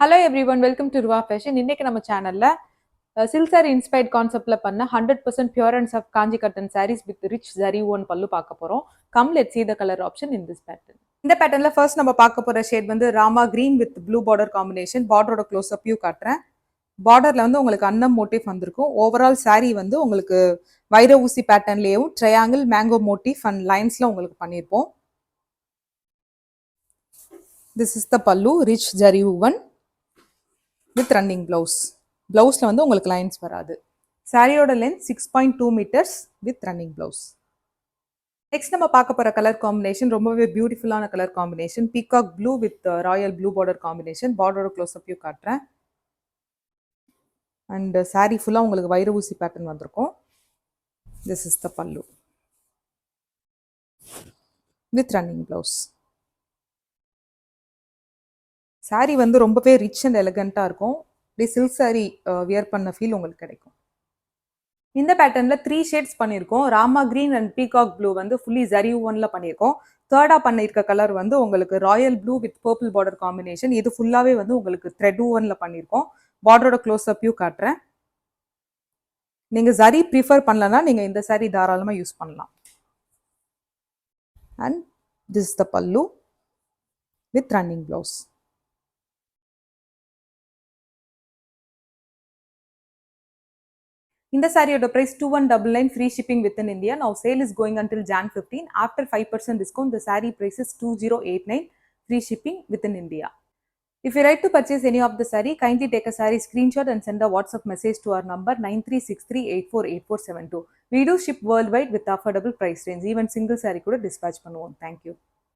Hello everyone, welcome to Ruva fashion. இன்னைக்கு நம்ம சேனல்ல சில்க் சாரி இன்ஸ்பைர்ட் கான்செப்ட்ல பண்ண 100% pure and soft Kanchi cotton saris with rich zari on pallu பார்க்க போறோம். Come let's see the color option in this pattern. இந்த பேட்டர்ன்ல ஃபர்ஸ்ட் நம்ம பார்க்க போற ஷேட் வந்து Rama green with blue border combination. பார்டரோட க்ளோஸ் அப் வியூ காட்டுறேன். பார்டர்ல வந்து உங்களுக்கு அன்னம் மோட்டிவ் வந்திருக்கும். ஓவரால் சாரி வந்து உங்களுக்கு வைர ஊசி பேட்டர்ன்லயும் ட்ரையாங்கிள் மேங்கோ மோட்டிவ் அண்ட் லைன்ஸ்ல உங்களுக்கு பண்ணியிருப்போம். This is the pallu, rich zari woven with running blouse. பிளவுஸ்ல வந்து உங்களுக்கு லைன்ஸ் வராது. சாரியோட length 6.2 metres with running blouse. Next நம்ம பார்க்க போற கலர் காம்பினேஷன் ரொம்பவே பியூட்டிஃபுல்லான colour combination. Peacock blue with royal blue border combination. பார்டரோட க்ளோஸ் அப் வியூ காட்டுறேன். அண்ட் சாரி ஃபுல்லா உங்களுக்கு வைர ஊசி பேட்டர்ன் வந்திருக்கும். திஸ் இஸ் த பல்லு வித் ரன்னிங் பிளவுஸ். சாரி வந்து ரொம்பவே ரிச் அண்ட் எலகண்டா இருக்கும். இப்படி சில்க் சாரி வியர் பண்ண ஃபீல் உங்களுக்கு கிடைக்கும். இந்த பேட்டர்ன்ல 3 ஷேட்ஸ் பண்ணியிருக்கோம். Rama green and peacock blue வந்து ஃபுல்லி ஜரி ஒன்ல பண்ணியிருக்கோம். தேர்டா பண்ணியிருக்க கலர் வந்து உங்களுக்கு Royal blue with purple border combination. இது ஃபுல்லாவே வந்து உங்களுக்கு த்ரெட் ஒன்ல பண்ணியிருக்கோம். பார்டரோட க்ளோஸ் அப் வியூ காட்டுறேன். நீங்க ஜரி ப்ரிஃபர் பண்ணலன்னா நீங்க இந்த சாரி தாராளமா யூஸ் பண்ணலாம். அண்ட் திஸ் இஸ் த பல்லு வித் ரன்னிங் பிளவுஸ். இந்த சாரியோட price 2199 free shipping within India. Now sale is going until Jan 15. After 5% discount, the saree price is 2089 free shipping within India. If you like to purchase any of the saree, kindly take a saree screenshot and send a WhatsApp message to our number 9363848472. We do ship worldwide with affordable price range. Even single saree kuda dispatch பண்ணுவோம். Thank you.